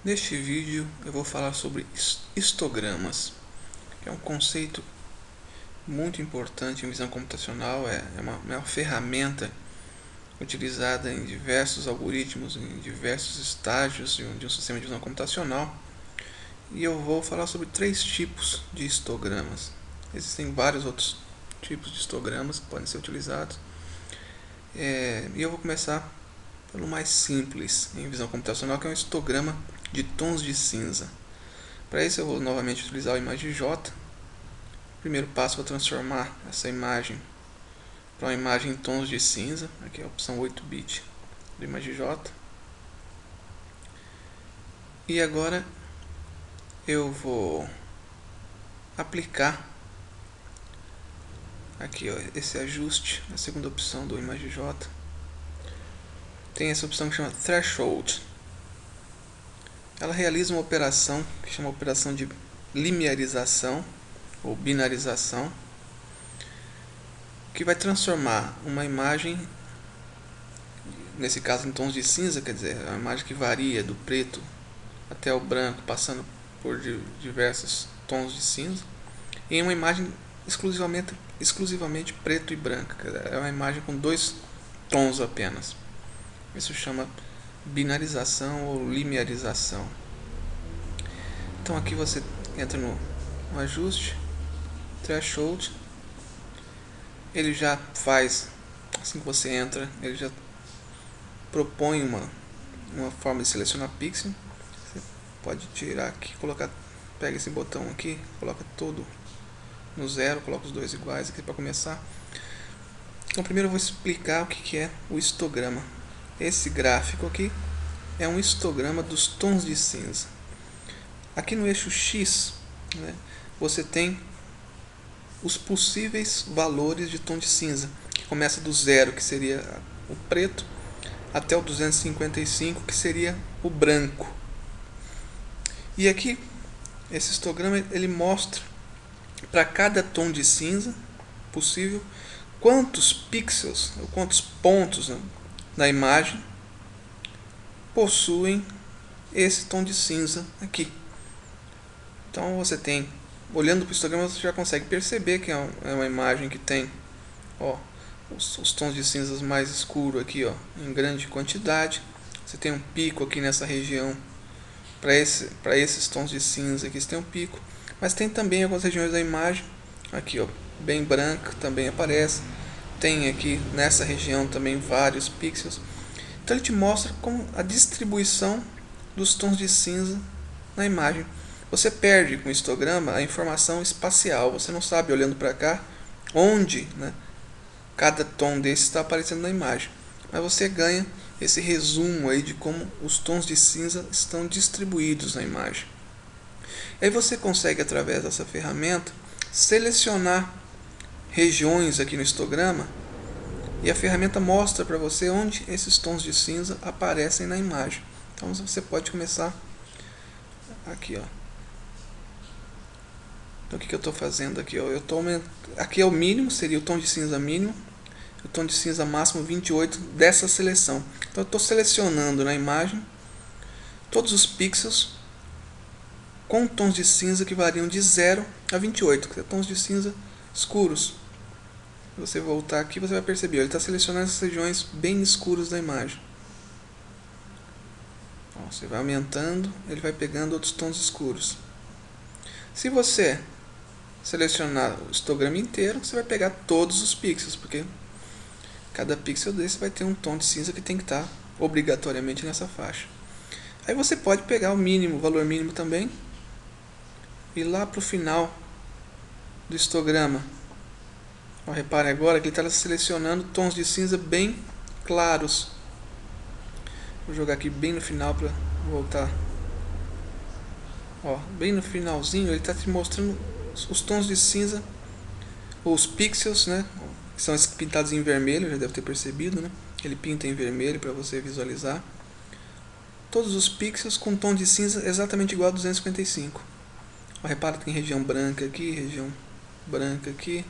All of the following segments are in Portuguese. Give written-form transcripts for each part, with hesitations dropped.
Neste vídeo eu vou falar sobre histogramas, que é um conceito muito importante em visão computacional, é uma ferramenta utilizada em diversos algoritmos, em diversos estágios de um sistema de visão computacional. E eu vou falar sobre 3 tipos de histogramas. Existem vários outros tipos de histogramas que podem ser utilizados. E eu vou começar pelo mais simples em visão computacional, que é um histograma de tons de cinza. Para isso eu vou novamente utilizar o ImageJ. Primeiro passo, vou transformar essa imagem para uma imagem em tons de cinza. Aqui é a opção 8-bit do ImageJ. E agora eu vou aplicar aqui, ó, esse ajuste, a segunda opção do ImageJ. Tem essa opção que chama Threshold. Ela realiza uma operação que chama operação de linearização ou binarização, que vai transformar uma imagem, nesse caso em tons de cinza, quer dizer, é uma imagem que varia do preto até o branco, passando por diversos tons de cinza, em uma imagem exclusivamente preto e branco. É uma imagem com 2 tons apenas. Isso chama binarização ou linearização. Então aqui você entra no ajuste, threshold. Ele já faz, assim que você entra, ele já propõe uma forma de selecionar pixel. Você pode tirar aqui, pega esse botão aqui, coloca todo no 0, coloca os 2 iguais aqui para começar. Então primeiro eu vou explicar o que é o histograma. Esse gráfico aqui é um histograma dos tons de cinza. Aqui no eixo X, né, você tem os possíveis valores de tom de cinza, que começa do 0, que seria o preto, até o 255, que seria o branco. E aqui, esse histograma ele mostra para cada tom de cinza possível quantos pixels, ou quantos pontos, né, na imagem possuem esse tom de cinza aqui. Então você tem, olhando para o histograma, você já consegue perceber que é uma imagem que tem, ó, os tons de cinzas mais escuros aqui, ó, em grande quantidade. Você tem um pico aqui nessa região. Para esses tons de cinza aqui você tem um pico. Mas tem também algumas regiões da imagem, aqui, ó, bem branca, também aparece. Tem aqui nessa região também vários pixels. Então ele te mostra como a distribuição dos tons de cinza na imagem. Você perde com o histograma a informação espacial. Você não sabe, olhando para cá, onde, né, cada tom desse está aparecendo na imagem. Mas você ganha esse resumo aí de como os tons de cinza estão distribuídos na imagem. Aí você consegue, através dessa ferramenta, selecionar regiões aqui no histograma, e a ferramenta mostra para você onde esses tons de cinza aparecem na imagem. Então você pode começar aqui, ó. Então o que eu estou fazendo aqui? Ó? Aqui é o mínimo, seria o tom de cinza mínimo. O tom de cinza máximo 28 dessa seleção. Então eu estou selecionando na imagem todos os pixels com tons de cinza que variam de 0 a 28, que são tons de cinza escuros. Se você voltar aqui, você vai perceber, ele está selecionando essas regiões bem escuras da imagem. Você vai aumentando, ele vai pegando outros tons escuros. Se você selecionar o histograma inteiro, você vai pegar todos os pixels, porque cada pixel desse vai ter um tom de cinza que tem que estar obrigatoriamente nessa faixa. Aí você pode pegar o mínimo, o valor mínimo também, e lá para o final do histograma. Repare agora que ele está selecionando tons de cinza bem claros. Vou jogar aqui bem no final para voltar. Ó, bem no finalzinho ele está te mostrando os tons de cinza, os pixels, né, que são pintados em vermelho, já deve ter percebido, né? Ele pinta em vermelho para você visualizar. Todos os pixels com tom de cinza exatamente igual a 255. Ó, repara que tem região branca aqui, região branca aqui.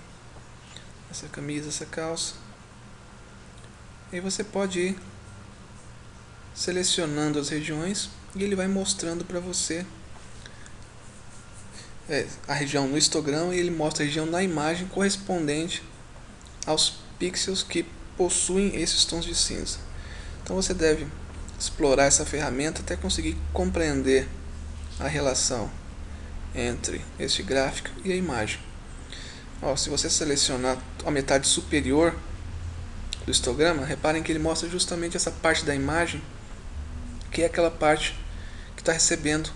Essa camisa, essa calça. Aí você pode ir selecionando as regiões e ele vai mostrando para você a região no histograma, e ele mostra a região na imagem correspondente aos pixels que possuem esses tons de cinza. Então você deve explorar essa ferramenta até conseguir compreender a relação entre este gráfico e a imagem. Se você selecionar a metade superior do histograma, reparem que ele mostra justamente essa parte da imagem, que é aquela parte que está recebendo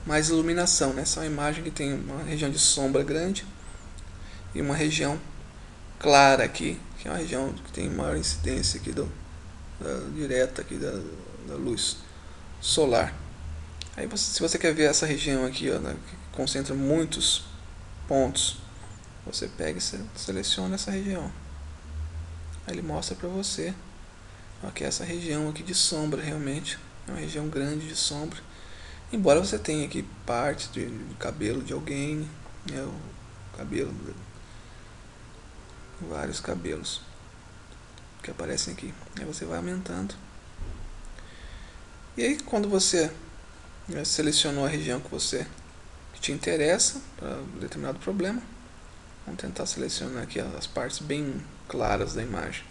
mais iluminação, né? Essa é uma imagem que tem uma região de sombra grande e uma região clara aqui, que é uma região que tem maior incidência aqui direta aqui da luz solar. Aí se você quer ver essa região aqui, né, que concentra muitos pontos, você pega e seleciona essa região. Aí ele mostra para você que essa região aqui de sombra realmente é uma região grande de sombra. Embora você tenha aqui partes do cabelo de alguém, né, o cabelo, vários cabelos que aparecem aqui. Aí você vai aumentando. E aí quando você selecionou a região que te interessa para um determinado problema, vamos tentar selecionar aqui as partes bem claras da imagem.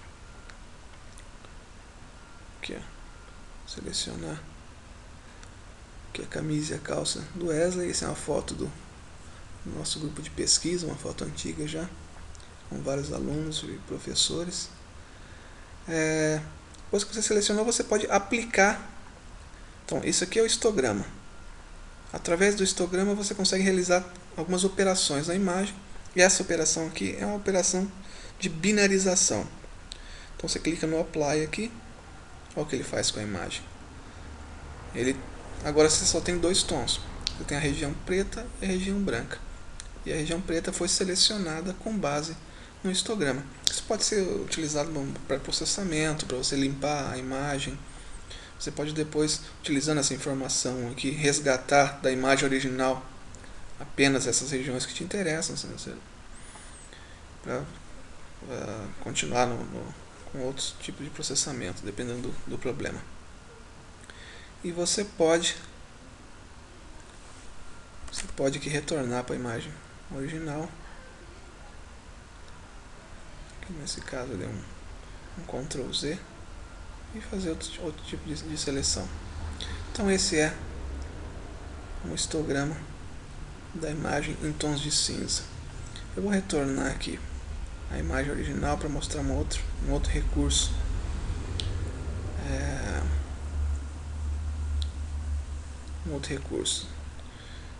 Aqui, selecionar aqui a camisa e a calça do Wesley. Essa é uma foto do nosso grupo de pesquisa, uma foto antiga já, com vários alunos e professores. Depois que você selecionou, você pode aplicar. Então, isso aqui é o histograma. Através do histograma você consegue realizar algumas operações na imagem. E essa operação aqui é uma operação de binarização. Então você clica no Apply aqui. Olha o que ele faz com a imagem. Agora você só tem dois tons. Você tem a região preta e a região branca. E a região preta foi selecionada com base no histograma. Isso pode ser utilizado para processamento, para você limpar a imagem. Você pode depois, utilizando essa informação aqui, resgatar da imagem original apenas essas regiões que te interessam, para continuar com outros tipos de processamento, dependendo do problema. E você pode aqui retornar para a imagem original. Aqui nesse caso eu dei um Ctrl Z e fazer outro tipo de seleção. Então esse é um histograma da imagem em tons de cinza. Eu vou retornar aqui a imagem original para mostrar um outro recurso.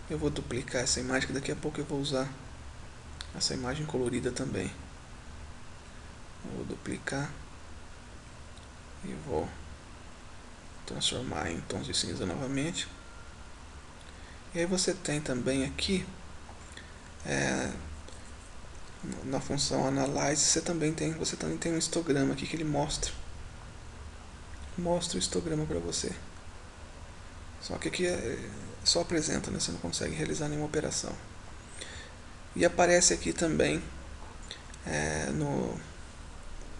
Eu vou duplicar essa imagem, que daqui a pouco eu vou usar essa imagem colorida também. Eu vou duplicar e vou transformar em tons de cinza novamente. E aí você tem também aqui na função Analyze, você também tem um histograma aqui que ele mostra o histograma para você. Só que aqui só apresenta, né? Você não consegue realizar nenhuma operação. E aparece aqui também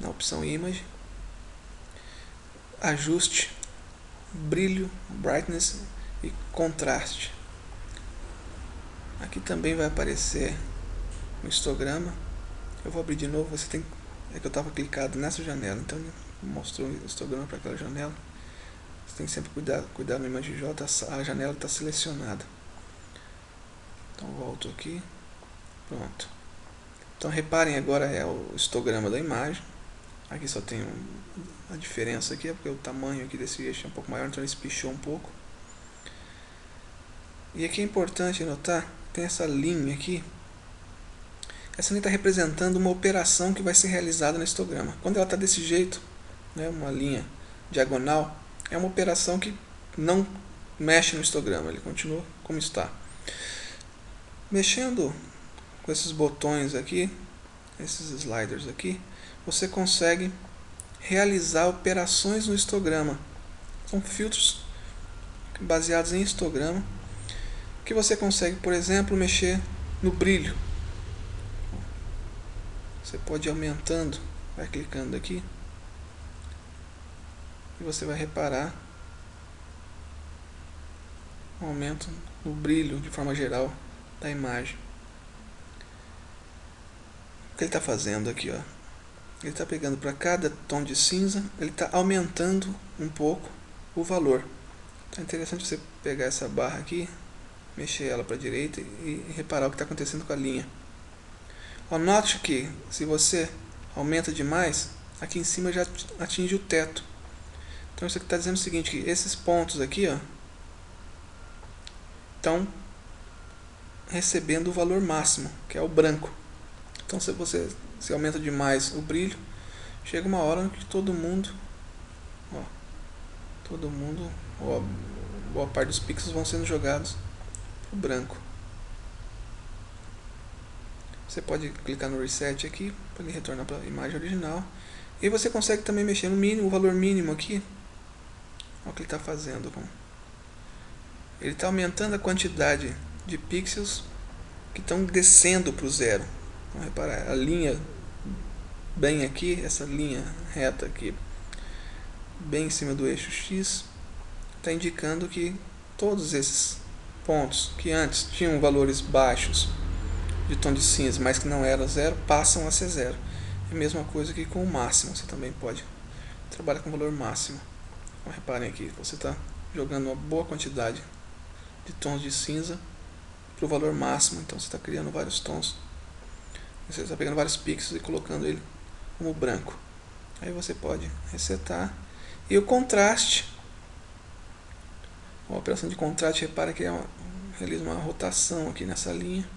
na opção Image, ajuste, brilho, brightness e contraste. Aqui também vai aparecer um histograma. Eu vou abrir de novo. É que eu estava clicado nessa janela, então ele mostrou o histograma para aquela janela. Você tem que sempre cuidar no Image J, a janela está selecionada. Então volto aqui, pronto. Então reparem, agora é o histograma da imagem. Aqui só tem a diferença aqui, é porque o tamanho aqui desse eixo é um pouco maior, então ele espichou um pouco. E aqui é importante notar, tem essa linha aqui. Essa linha está representando uma operação que vai ser realizada no histograma. Quando ela está desse jeito, né, uma linha diagonal, é uma operação que não mexe no histograma, ele continua como está. Mexendo com esses botões aqui, esses sliders aqui, você consegue realizar operações no histograma. São filtros baseados em histograma, que você consegue, por exemplo, mexer no brilho. Você pode ir aumentando, vai clicando aqui, e você vai reparar um aumento no brilho de forma geral da imagem. O que ele está fazendo aqui, ó? Ele está pegando para cada tom de cinza, ele está aumentando um pouco o valor. Então é interessante você pegar essa barra aqui, mexer ela para a direita e reparar o que está acontecendo com a linha. Note que se você aumenta demais, aqui em cima já atinge o teto. Então isso aqui está dizendo o seguinte, que esses pontos aqui, ó, estão recebendo o valor máximo, que é o branco. Então se você aumenta demais o brilho, chega uma hora que todo mundo, boa parte dos pixels vão sendo jogados para o branco. Você pode clicar no reset aqui para ele retornar para a imagem original. E você consegue também mexer no mínimo, o valor mínimo aqui. Olha o que ele está fazendo. Ele está aumentando a quantidade de pixels que estão descendo para o zero. Vamos reparar, a linha bem aqui, essa linha reta aqui, bem em cima do eixo X, está indicando que todos esses pontos que antes tinham valores baixos de tom de cinza, mas que não era zero, passam a ser zero. É a mesma coisa que com o máximo, você também pode trabalhar com valor máximo. Então, reparem aqui, você está jogando uma boa quantidade de tons de cinza para o valor máximo, então você está criando vários tons. Você está pegando vários pixels e colocando ele como branco. Aí você pode resetar. E o contraste, a operação de contraste, repara que realiza uma rotação aqui nessa linha.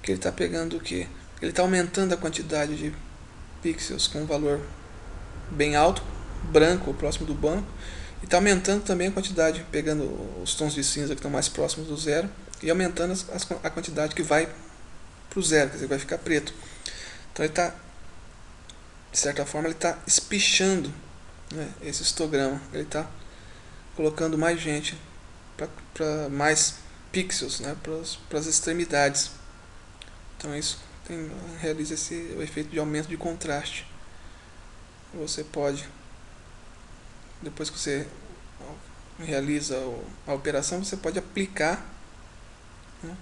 Que ele está pegando o que? Ele está aumentando a quantidade de pixels com um valor bem alto, branco, próximo do branco, e está aumentando também a quantidade, pegando os tons de cinza que estão mais próximos do zero, e aumentando a quantidade que vai para o zero, quer dizer, vai ficar preto. Então ele está, de certa forma, ele está espichando, né, esse histograma, ele está colocando mais gente, para mais pixels, né, para as extremidades. Então isso realiza o efeito de aumento de contraste. Você pode, depois que você realiza a operação, você pode aplicar, né?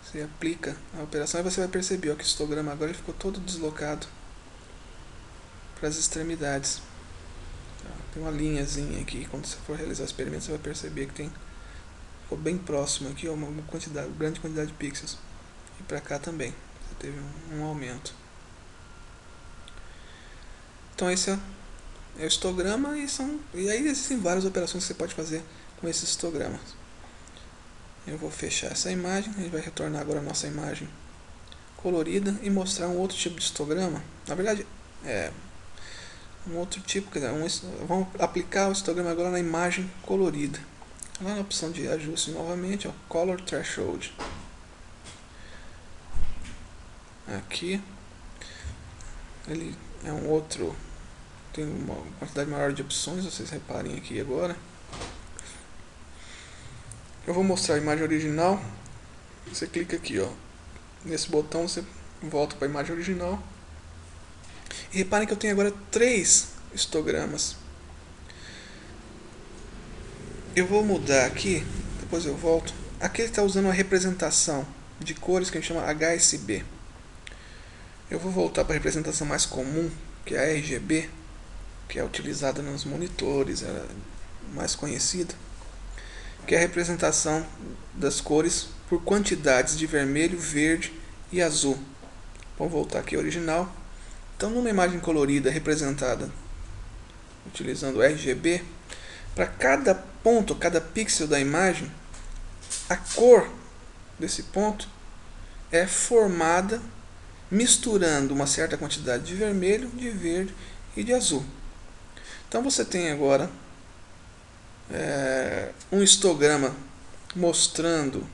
Você aplica a operação e você vai perceber, ó, que o histograma agora ele ficou todo deslocado para as extremidades. Tem uma linhazinha aqui, quando você for realizar o experimento você vai perceber que ficou bem próximo aqui, ó, uma grande quantidade de pixels. E para cá também, você teve um aumento. Então esse é o histograma e aí existem várias operações que você pode fazer com esses histogramas. Eu vou fechar essa imagem, a gente vai retornar agora a nossa imagem colorida e mostrar um outro tipo de histograma. Na verdade, um outro tipo, quer dizer, vamos aplicar o histograma agora na imagem colorida. Lá na opção de ajuste novamente, ó, Color Threshold. Aqui ele é um outro, tem uma quantidade maior de opções, vocês reparem aqui agora. Eu vou mostrar a imagem original. Você clica aqui, ó, nesse botão, você volta para a imagem original. E reparem que eu tenho agora 3 histogramas. Eu vou mudar aqui, depois eu volto. Aqui ele está usando uma representação de cores que a gente chama HSB. Eu vou voltar para a representação mais comum, que é a RGB, que é utilizada nos monitores, é mais conhecida, que é a representação das cores por quantidades de vermelho, verde e azul. Vamos voltar aqui ao original. Então, numa imagem colorida representada utilizando RGB, para cada ponto, cada pixel da imagem, a cor desse ponto é formada misturando uma certa quantidade de vermelho, de verde e de azul. Então você tem agora um histograma mostrando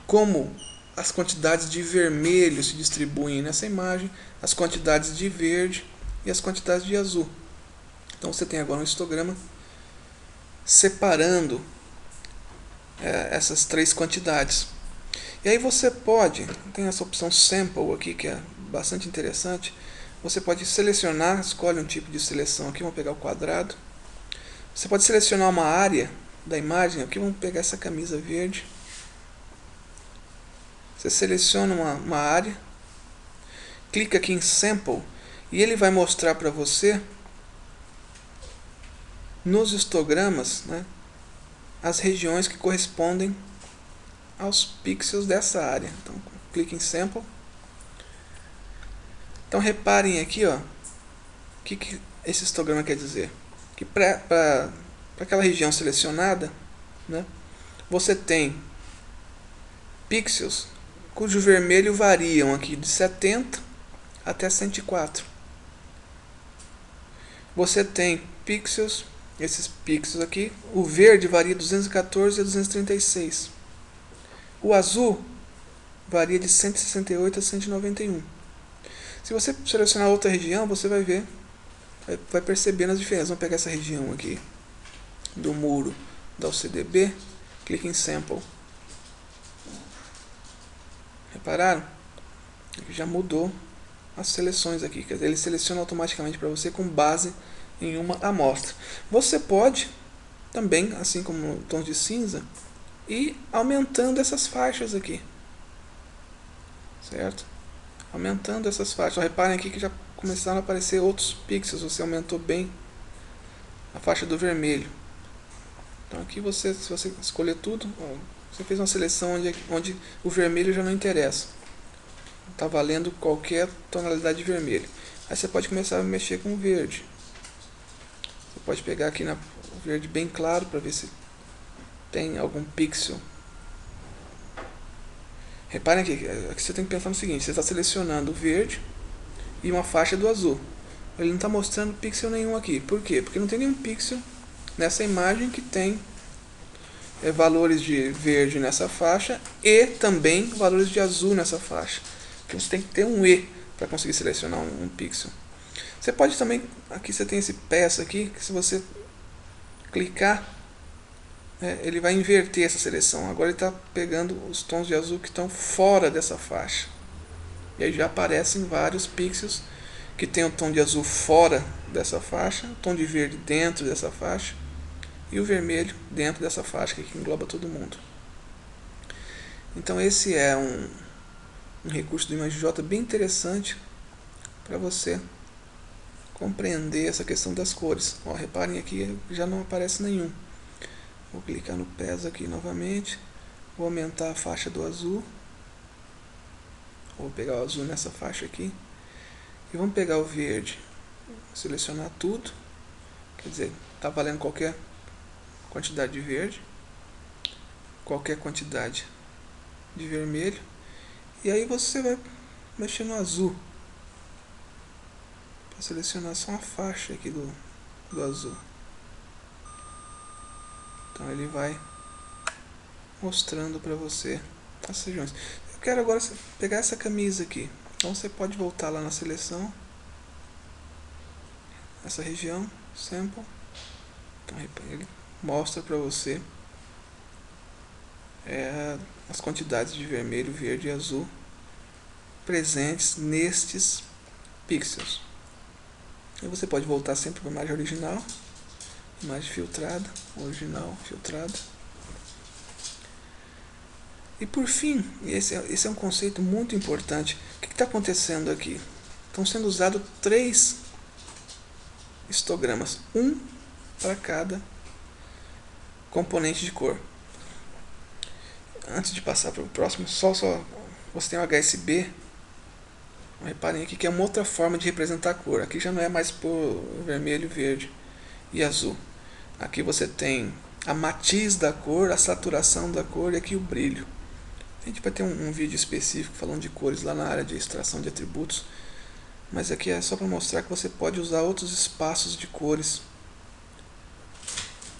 como as quantidades de vermelho se distribuem nessa imagem, as quantidades de verde e as quantidades de azul. Então você tem agora um histograma separando essas 3 quantidades. E aí você tem essa opção Sample aqui, que é bastante interessante. Você pode selecionar, escolhe um tipo de seleção aqui, vamos pegar o quadrado. Você pode selecionar uma área da imagem. Aqui vamos pegar essa camisa verde. Você seleciona uma área, clica aqui em Sample e ele vai mostrar para você nos histogramas, né, as regiões que correspondem aos pixels dessa área. Então, clique em Sample. Então, reparem aqui, ó, o que esse histograma quer dizer. Que para aquela região selecionada, né, você tem pixels cujo vermelho variam aqui de 70 até 104. Você tem pixels, esses pixels aqui, o verde varia de 214 a 236. O azul varia de 168 a 191. Se você selecionar outra região, você vai ver, vai percebendo as diferenças. Vamos pegar essa região aqui do muro da UCDB, clique em Sample. Repararam? Já mudou as seleções aqui. Quer dizer, ele seleciona automaticamente para você com base em uma amostra. Você pode também, assim como no tons de cinza, ir aumentando essas faixas aqui. Certo? Aumentando essas faixas. Reparem aqui que já começaram a aparecer outros pixels. Você aumentou bem a faixa do vermelho. Então aqui você, se você escolher tudo, você fez uma seleção onde o vermelho já não interessa. Está valendo qualquer tonalidade de vermelho. Aí você pode começar a mexer com o verde. Você pode pegar aqui o verde bem claro para ver se tem algum pixel. Reparem aqui você tem que pensar no seguinte: você está selecionando o verde e uma faixa do azul. Ele não está mostrando pixel nenhum aqui. Por quê? Porque não tem nenhum pixel nessa imagem que tem valores de verde nessa faixa e também valores de azul nessa faixa. Então você tem que ter um E para conseguir selecionar um pixel. Você pode também, aqui você tem esse peça aqui, que se você clicar, ele vai inverter essa seleção. Agora ele está pegando os tons de azul que estão fora dessa faixa. E aí já aparecem vários pixels que tem o tom de azul fora dessa faixa, o tom de verde dentro dessa faixa e o vermelho dentro dessa faixa que engloba todo mundo. Então esse é um recurso do ImageJ bem interessante para você compreender essa questão das cores. Ó, reparem aqui, já não aparece nenhum. Vou clicar no PES aqui novamente, vou aumentar a faixa do azul, vou pegar o azul nessa faixa aqui, e vamos pegar o verde, selecionar tudo, quer dizer, está valendo qualquer quantidade de verde, qualquer quantidade de vermelho, e aí você vai mexer no azul, para selecionar só uma faixa aqui do azul. Então ele vai mostrando para você as regiões. Eu quero agora pegar essa camisa aqui. Então você pode voltar lá na seleção, essa região, Sample. Então ele mostra para você as quantidades de vermelho, verde e azul presentes nestes pixels. E você pode voltar sempre para a imagem original, imagem filtrada, original, filtrada. E por fim, esse é um conceito muito importante. O que está acontecendo aqui? Estão sendo usados 3 histogramas, um para cada componente de cor. Antes de passar para o próximo, só você tem o HSB. Reparem aqui que é uma outra forma de representar a cor. Aqui já não é mais por vermelho, verde e azul. Aqui você tem a matiz da cor, a saturação da cor e aqui o brilho. A gente vai ter um vídeo específico falando de cores lá na área de extração de atributos. Mas aqui é só para mostrar que você pode usar outros espaços de cores.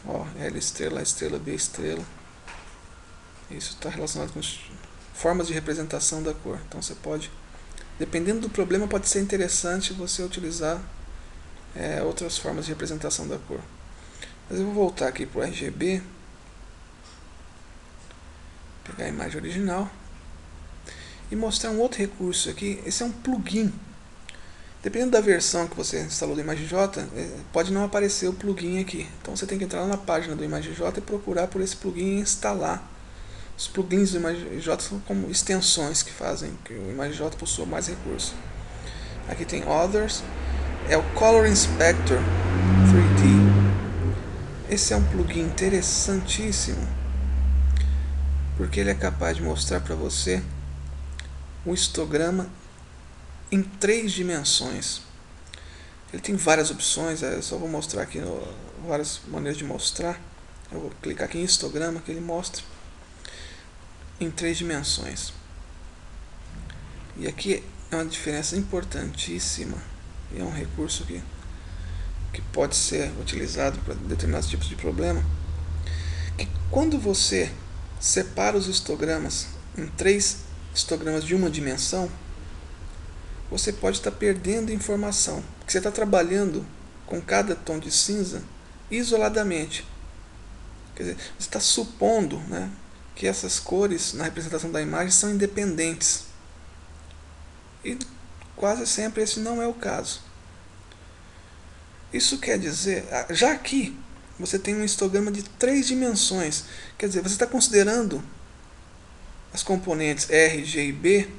Ó, L estrela, A estrela, B estrela. Isso está relacionado com formas de representação da cor. Então você pode, dependendo do problema, pode ser interessante você utilizar outras formas de representação da cor. Mas eu vou voltar aqui para o RGB, pegar a imagem original e mostrar um outro recurso aqui. Esse é um plugin. Dependendo da versão que você instalou do ImageJ, pode não aparecer o plugin aqui. Então você tem que entrar lá na página do ImageJ e procurar por esse plugin e instalar. Os plugins do ImageJ são como extensões que fazem que o ImageJ possua mais recursos. Aqui tem Others, é o Color Inspector 3D. Esse é um plugin interessantíssimo, porque ele é capaz de mostrar para você um histograma em 3 dimensões. Ele tem várias opções, eu só vou mostrar aqui várias maneiras de mostrar. Eu vou clicar aqui em histograma que ele mostra em 3 dimensões. E aqui é uma diferença importantíssima. E é um recurso que pode ser utilizado para determinados tipos de problema. Que quando você separa os histogramas em 3 histogramas de uma dimensão, você pode estar perdendo informação, porque você está trabalhando com cada tom de cinza isoladamente. Quer dizer, você está supondo, né, que essas cores na representação da imagem são independentes. E quase sempre esse não é o caso. Isso quer dizer, já aqui você tem um histograma de 3 dimensões, quer dizer, você está considerando as componentes R, G e B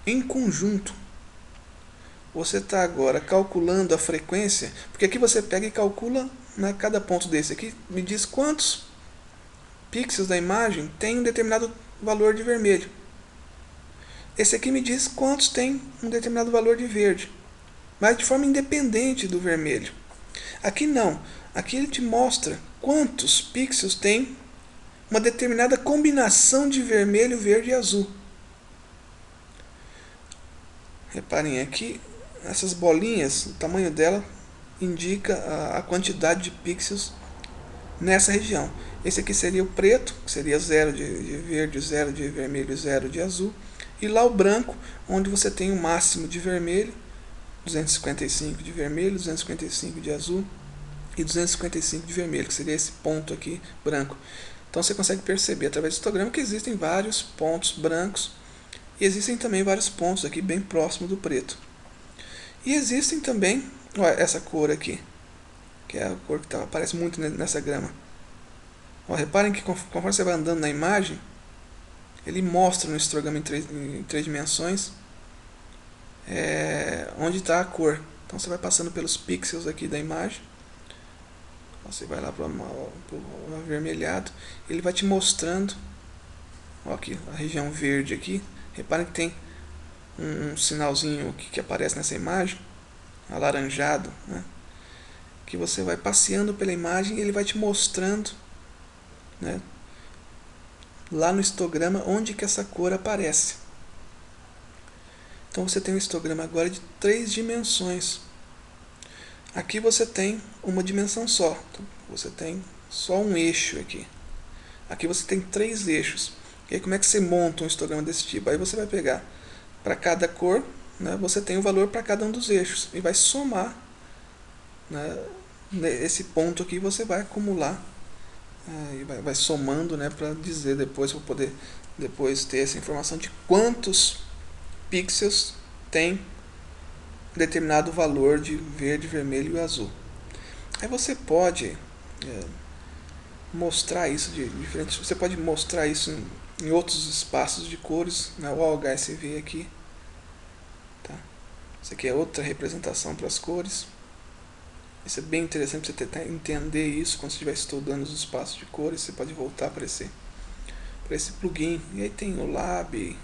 em conjunto. Você está agora calculando a frequência, porque aqui você pega e calcula, né, cada ponto desse aqui, me diz quantos pixels da imagem tem um determinado valor de vermelho. Esse aqui me diz quantos tem um determinado valor de verde, mas de forma independente do vermelho. Aqui não, aqui ele te mostra quantos pixels tem uma determinada combinação de vermelho, verde e azul. Reparem aqui, essas bolinhas, o tamanho dela indica a quantidade de pixels nessa região. Esse aqui seria o preto, que seria 0 de verde, 0 de vermelho, 0 de azul. E lá o branco, onde você tem o máximo de vermelho, 255 de vermelho, 255 de azul e 255 de vermelho, que seria esse ponto aqui branco. Então você consegue perceber através do histograma que existem vários pontos brancos e existem também vários pontos aqui bem próximo do preto. E existem também, olha, essa cor aqui, que é a cor que aparece muito nessa grama. Olha, reparem que conforme você vai andando na imagem, ele mostra no histograma em 3 dimensões onde está a cor. Então você vai passando pelos pixels aqui da imagem, você vai lá para o avermelhado, ele vai te mostrando, ó, aqui a região verde aqui. Reparem que tem um sinalzinho que aparece nessa imagem, alaranjado, né? Que você vai passeando pela imagem e ele vai te mostrando, né, lá no histograma onde que essa cor aparece. Então você tem um histograma agora de 3 dimensões. Aqui você tem uma dimensão só, então você tem só um eixo aqui. Aqui você tem 3 eixos. E aí como é que você monta um histograma desse tipo? Aí você vai pegar para cada cor, né, você tem o valor para cada um dos eixos e vai somar, né, esse ponto aqui você vai acumular e vai somando, né, para dizer depois, para poder depois ter essa informação de quantos pixels tem determinado valor de verde, vermelho e azul. Aí você pode mostrar isso de diferentes. Você pode mostrar isso em outros espaços de cores, né, o OHSV aqui. Tá? Isso aqui é outra representação para as cores. Isso é bem interessante para você tentar entender isso quando você estiver estudando os espaços de cores. Você pode voltar para esse plugin. E aí tem o Lab.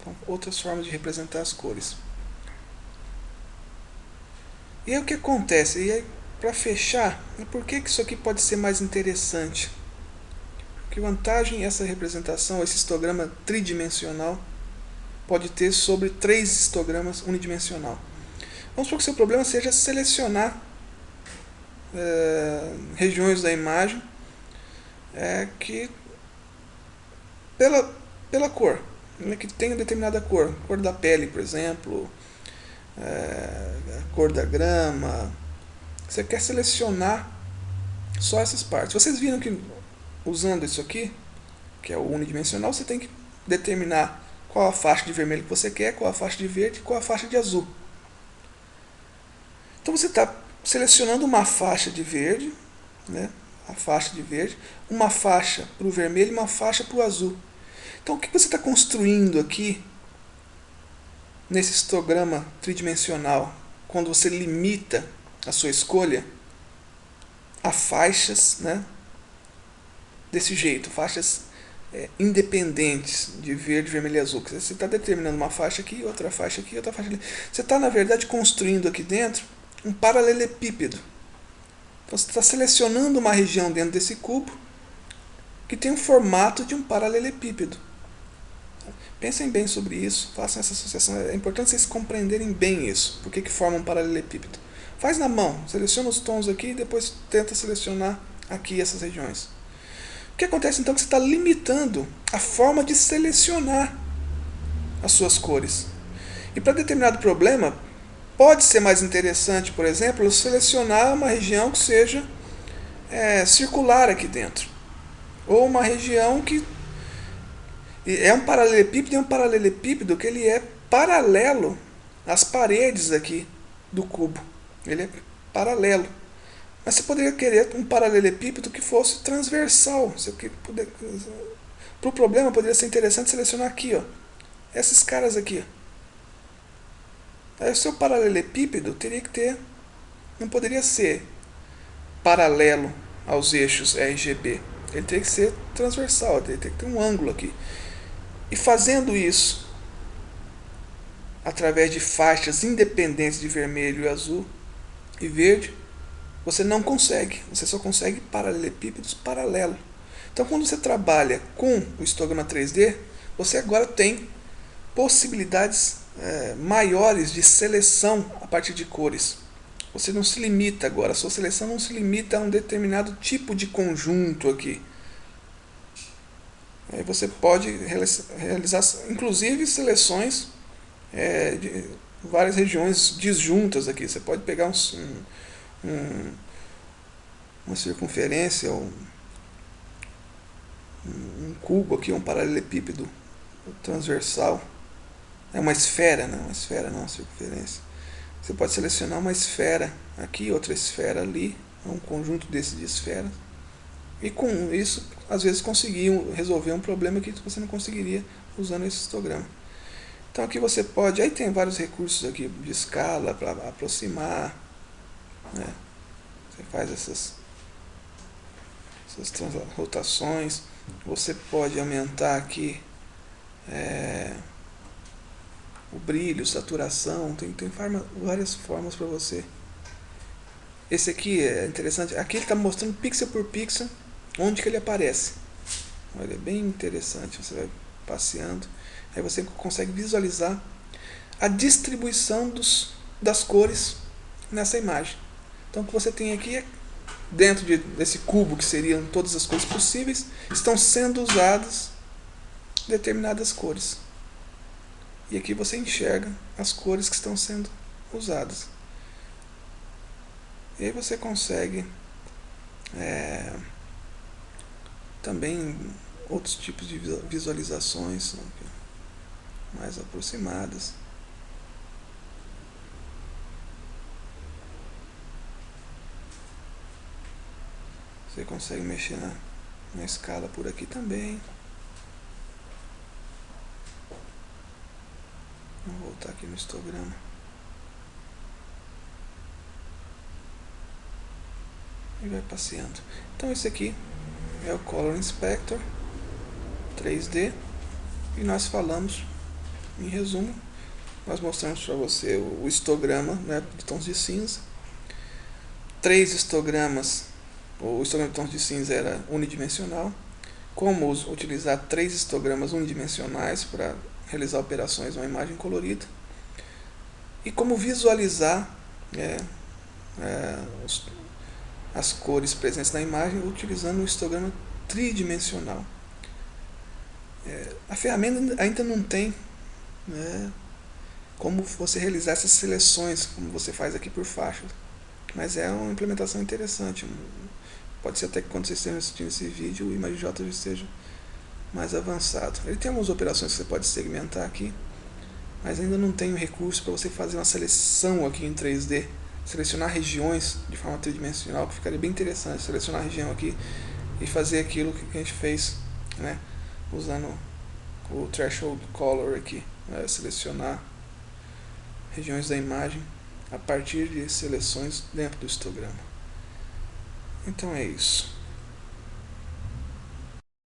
Então, outras formas de representar as cores. E aí o que acontece? E aí, para fechar, por que isso aqui pode ser mais interessante? Que vantagem essa representação, esse histograma tridimensional, pode ter sobre 3 histogramas unidimensional? Vamos supor que o seu problema seja selecionar regiões da imagem que pela cor, né, que tenha determinada cor da pele, por exemplo, a cor da grama. Você quer selecionar só essas partes. Vocês viram que usando isso aqui, que é o unidimensional, você tem que determinar qual a faixa de vermelho que você quer, qual a faixa de verde e qual a faixa de azul. Então você está selecionando uma faixa de verde, né? A faixa de verde, uma faixa para o vermelho e uma faixa para o azul. Então o que você está construindo aqui nesse histograma tridimensional, quando você limita a sua escolha a faixas, né? Desse jeito, faixas independentes de verde, vermelho e azul. Você está determinando uma faixa aqui, outra faixa aqui, outra faixa ali. Você está, na verdade, construindo aqui dentro um paralelepípedo. Então você está selecionando uma região dentro desse cubo que tem o formato de um paralelepípedo. Pensem bem sobre isso, façam essa associação. É importante vocês compreenderem bem isso. Por que forma um paralelepípedo? Faz na mão, seleciona os tons aqui e depois tenta selecionar aqui essas regiões. O que acontece então é que você está limitando a forma de selecionar as suas cores. E para determinado problema, pode ser mais interessante, por exemplo, selecionar uma região que seja circular aqui dentro. Ou uma região que é um paralelepípedo que ele é paralelo às paredes aqui do cubo. Ele é paralelo. Mas você poderia querer um paralelepípedo que fosse transversal. Para o problema, poderia ser interessante selecionar aqui, ó, esses caras aqui. Aí o seu paralelepípedo teria que ter, não poderia ser paralelo aos eixos RGB. Ele teria que ser transversal, ele teria que ter um ângulo aqui. E fazendo isso, através de faixas independentes de vermelho e azul e verde, você não consegue. Você só consegue paralelepípedos paralelos. Então, quando você trabalha com o histograma 3D, você agora tem possibilidades maiores de seleção a partir de cores. Você não se limita agora, a sua seleção não se limita a um determinado tipo de conjunto aqui. Aí você pode realizar, inclusive, seleções de várias regiões disjuntas aqui. Você pode pegar uma circunferência, um cubo aqui, um paralelepípedo transversal. É uma esfera, não uma circunferência. Você pode selecionar uma esfera aqui, outra esfera ali, um conjunto desses de esferas. E com isso, às vezes, conseguir resolver um problema que você não conseguiria usando esse histograma. Então aqui você pode, aí tem vários recursos aqui de escala para aproximar, né? Você faz essas rotações. Você pode aumentar aqui o brilho, saturação, tem várias formas para você. Esse aqui é interessante, aqui ele está mostrando pixel por pixel onde que ele aparece. Olha, é bem interessante, você vai passeando, aí você consegue visualizar a distribuição das cores nessa imagem. Então o que você tem aqui é, dentro desse cubo que seriam todas as cores possíveis, estão sendo usadas determinadas cores. E aqui você enxerga as cores que estão sendo usadas. E aí você consegue também outros tipos de visualizações mais aproximadas. Você consegue mexer na escala por aqui também. Vou voltar aqui no histograma. E vai passeando. Então esse aqui é o Color Inspector 3D. E nós falamos, em resumo, nós mostramos para você o histograma, né, de tons de cinza. 3 histogramas. O histograma de tons de cinza era unidimensional. Como utilizar 3 histogramas unidimensionais para realizar operações numa imagem colorida. E como visualizar as cores presentes na imagem utilizando um histograma tridimensional. A ferramenta ainda não tem, né, como você realizar essas seleções, como você faz aqui por faixa. Mas é uma implementação interessante. Pode ser até que quando vocês estejam assistindo esse vídeo, o ImageJ já esteja mais avançado. Ele tem algumas operações que você pode segmentar aqui, mas ainda não tem recurso para você fazer uma seleção aqui em 3D, selecionar regiões de forma tridimensional, que ficaria bem interessante, selecionar a região aqui e fazer aquilo que a gente fez, né, usando o Threshold Color aqui, né, selecionar regiões da imagem a partir de seleções dentro do histograma. Então é isso.